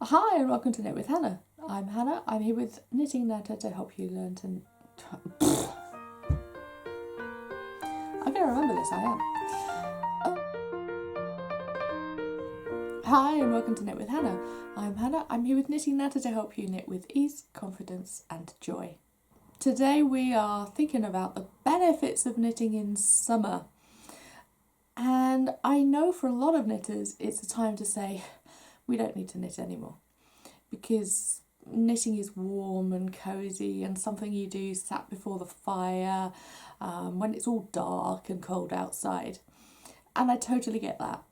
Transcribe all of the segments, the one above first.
Hi and welcome to Knit with Hannah. I'm Hannah. I'm here with Knitting Natter to help you learn to... I'm going to remember this, I am. Hi and welcome to Knit with Hannah. I'm Hannah. I'm here with Knitting Natter to help you knit with ease, confidence and joy. Today we are thinking about the benefits of knitting in summer. And I know for a lot of knitters it's a time to say, we don't need to knit anymore, because knitting is warm and cosy and something you do sat before the fire when it's all dark and cold outside. And I totally get that.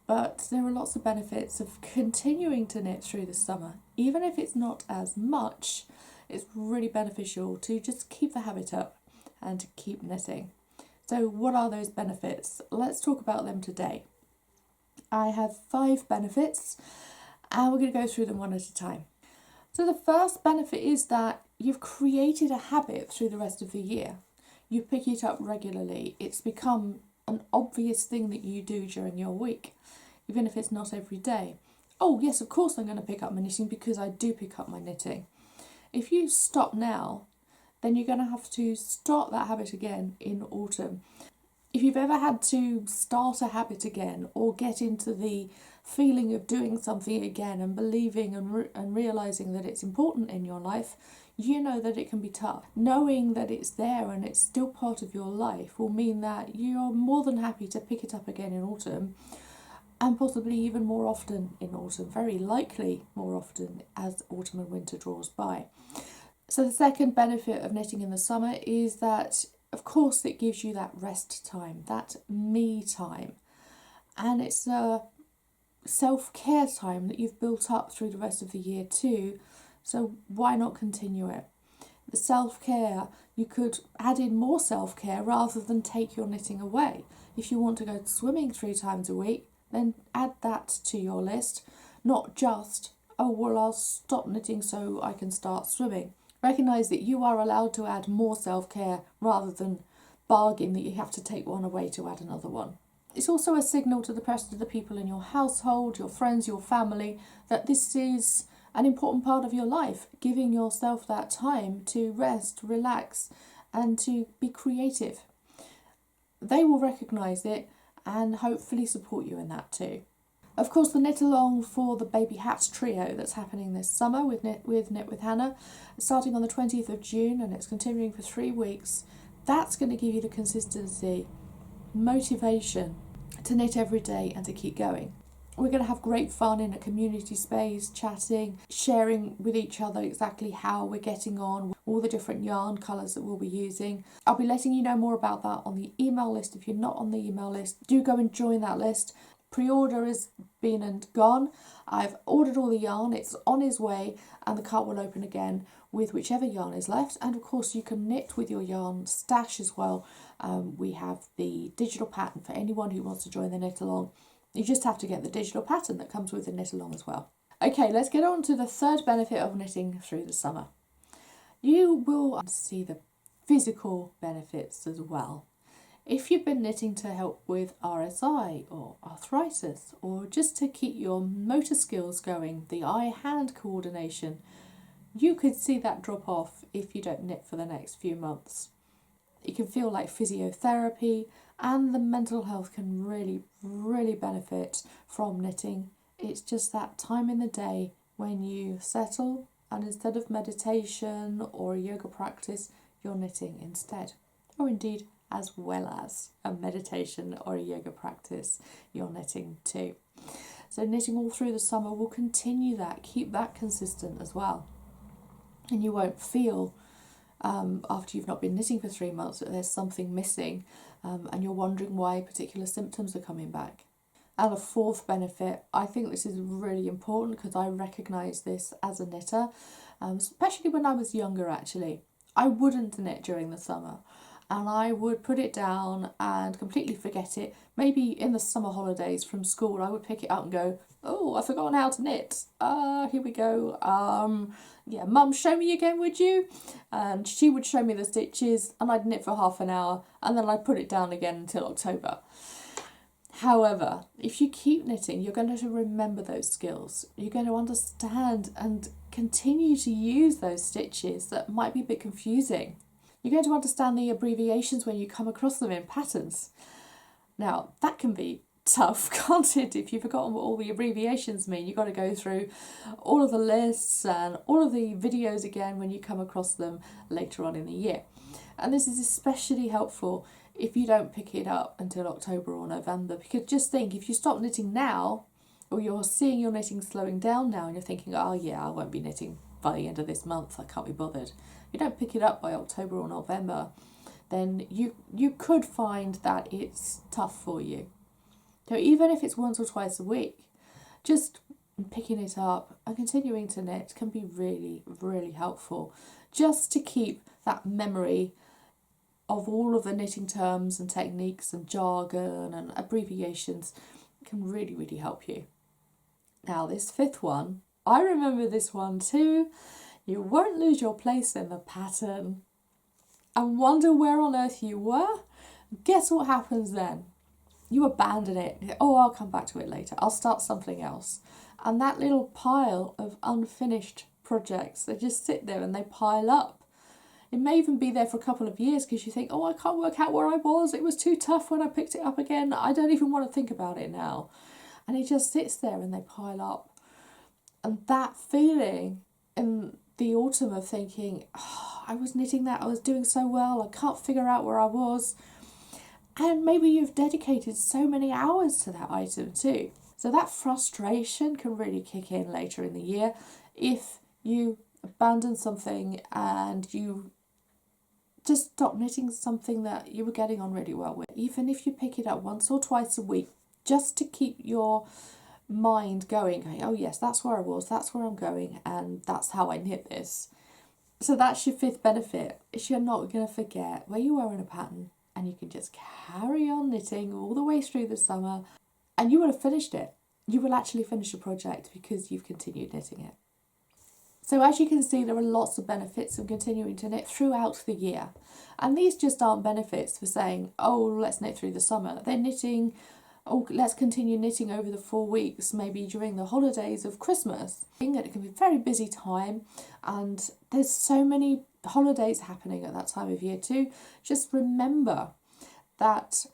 But there are lots of benefits of continuing to knit through the summer. Even if it's not as much, it's really beneficial to just keep the habit up and to keep knitting. So what are those benefits? Let's talk about them today. I have 5 benefits and we're going to go through them one at a time. So the first benefit is that you've created a habit through the rest of the year. You pick it up regularly. It's become an obvious thing that you do during your week, even if it's not every day. Oh yes, of course I'm going to pick up my knitting because I do pick up my knitting. If you stop now, then you're going to have to start that habit again in autumn. If you've ever had to start a habit again or get into the feeling of doing something again and believing and realising that it's important in your life, you know that it can be tough. Knowing that it's there and it's still part of your life will mean that you're more than happy to pick it up again in autumn, and possibly even more often in autumn, very likely more often as autumn and winter draws by. So the second benefit of knitting in the summer is that, of course, it gives you that rest time, that me time. And it's a self-care time that you've built up through the rest of the year too. So why not continue it? The self-care, you could add in more self-care rather than take your knitting away. If you want to go swimming 3 times a week, then add that to your list. Not just, oh, well, I'll stop knitting so I can start swimming. Recognise that you are allowed to add more self-care rather than bargain that you have to take one away to add another one. It's also a signal to the rest of the people in your household, your friends, your family, that this is an important part of your life, giving yourself that time to rest, relax and to be creative. They will recognise it and hopefully support you in that too. Of course, the knit along for the Baby Hats trio that's happening this summer with Knit with Hannah, starting on the 20th of June and it's continuing for 3 weeks. That's going to give you the consistency, motivation to knit every day and to keep going. We're going to have great fun in a community space, chatting, sharing with each other exactly how we're getting on, all the different yarn colours that we'll be using. I'll be letting you know more about that on the email list. If you're not on the email list, do go and join that list. Pre-order has been and gone. I've ordered all the yarn, it's on its way, and the cart will open again with whichever yarn is left. And of course you can knit with your yarn stash as well. We have the digital pattern for anyone who wants to join the knit along. You just have to get the digital pattern that comes with the knit along as well. Okay, let's get on to the third benefit of knitting through the summer. You will see the physical benefits as well. If you've been knitting to help with RSI or arthritis, or just to keep your motor skills going, the eye-hand coordination, you could see that drop off if you don't knit for the next few months. It can feel like physiotherapy, and the mental health can really benefit from knitting. It's just that time in the day when you settle and instead of meditation or a yoga practice, you're knitting instead. Or indeed, as well as a meditation or a yoga practice, you're knitting too. So knitting all through the summer will continue that, keep that consistent as well. And you won't feel, after you've not been knitting for 3 months, that there's something missing and you're wondering why particular symptoms are coming back. And a fourth benefit, I think this is really important because I recognise this as a knitter, especially when I was younger actually. I wouldn't knit during the summer. And I would put it down and completely forget it. Maybe in the summer holidays from school, I would pick it up and go, oh, I've forgotten how to knit. Here we go. Yeah, Mum, show me again, would you? And she would show me the stitches and I'd knit for half an hour and then I'd put it down again until October. However, if you keep knitting, you're going to remember those skills. You're going to understand and continue to use those stitches that might be a bit confusing. You're going to understand the abbreviations when you come across them in patterns. Now, that can be tough, can't it? If you've forgotten what all the abbreviations mean, you've got to go through all of the lists and all of the videos again when you come across them later on in the year. And this is especially helpful if you don't pick it up until October or November, because just think, if you stop knitting now, or you're seeing your knitting slowing down now and you're thinking, oh yeah, I won't be knitting by the end of this month, I can't be bothered. If you don't pick it up by October or November, then you could find that it's tough for you. So even if it's once or twice a week, just picking it up and continuing to knit can be really, really helpful, just to keep that memory of all of the knitting terms and techniques and jargon and abbreviations. Can really, really help you. Now this fifth one, I remember this one too. You won't lose your place in the pattern and wonder where on earth you were. Guess what happens then? You abandon it. Oh, I'll come back to it later. I'll start something else. And that little pile of unfinished projects, they just sit there and they pile up. It may even be there for a couple of years because you think, oh, I can't work out where I was. It was too tough when I picked it up again. I don't even want to think about it now. And it just sits there and they pile up. And that feeling in the autumn of thinking, oh, I was knitting that, I was doing so well, I can't figure out where I was. And maybe you've dedicated so many hours to that item too. So that frustration can really kick in later in the year if you abandon something and you just stop knitting something that you were getting on really well with. Even if you pick it up once or twice a week, just to keep your mind going, oh yes, that's where I was, that's where I'm going, and that's how I knit this. So that's your fifth benefit, is you're not going to forget where you were in a pattern, and you can just carry on knitting all the way through the summer, and you will have finished it. You will actually finish a project because you've continued knitting it. So as you can see, there are lots of benefits of continuing to knit throughout the year. And these just aren't benefits for saying, oh, let's knit through the summer. They're knitting, oh, let's continue knitting over the 4 weeks, maybe during the holidays of Christmas. It can be a very busy time, and there's so many holidays happening at that time of year too. Just remember that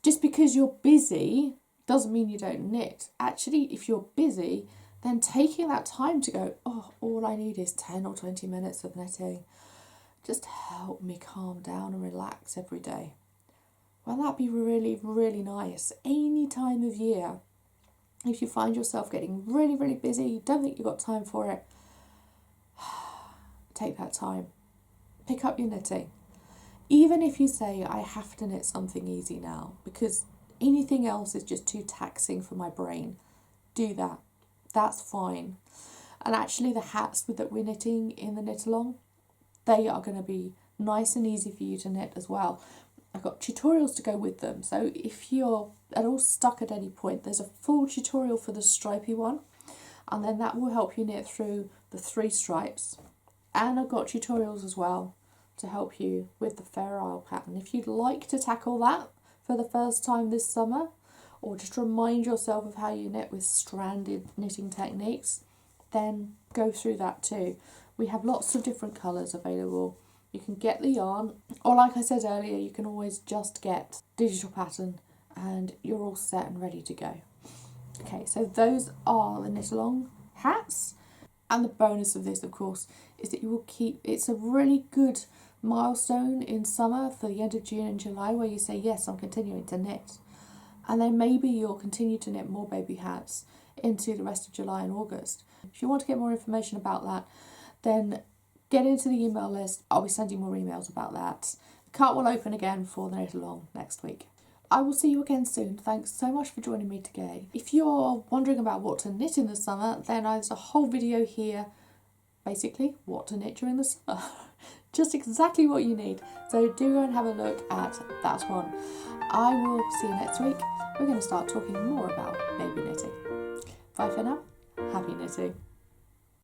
just because you're busy doesn't mean you don't knit. Actually, if you're busy, then taking that time to go, oh, all I need is 10 or 20 minutes of knitting, just help me calm down and relax every day. Well, that'd be really, really nice. Any time of year, if you find yourself getting really, really busy, don't think you've got time for it, take that time. Pick up your knitting. Even if you say, I have to knit something easy now because anything else is just too taxing for my brain, do that. That's fine. And actually the hats that we're knitting in the knit along, they are going to be nice and easy for you to knit as well. I've got tutorials to go with them, so if you're at all stuck at any point, there's a full tutorial for the stripy one, and then that will help you knit through the 3 stripes. And I've got tutorials as well to help you with the Fair Isle pattern. If you'd like to tackle that for the first time this summer, or just remind yourself of how you knit with stranded knitting techniques, then go through that too. We have lots of different colours available. You can get the yarn, or like I said earlier, you can always just get digital pattern and you're all set and ready to go. Okay, so those are the knit along hats. And the bonus of this, of course, is that you will keep, it's a really good milestone in summer for the end of June and July where you say, yes, I'm continuing to knit. And then maybe you'll continue to knit more baby hats into the rest of July and August. If you want to get more information about that, then get into the email list. I'll be sending more emails about that. The cart will open again for the knit along next week. I will see you again soon. Thanks so much for joining me today. If you're wondering about what to knit in the summer, then there's a whole video here, basically what to knit during the summer. Just exactly what you need. So do go and have a look at that one. I will see you next week. We're going to start talking more about baby knitting. Bye for now. Happy knitting.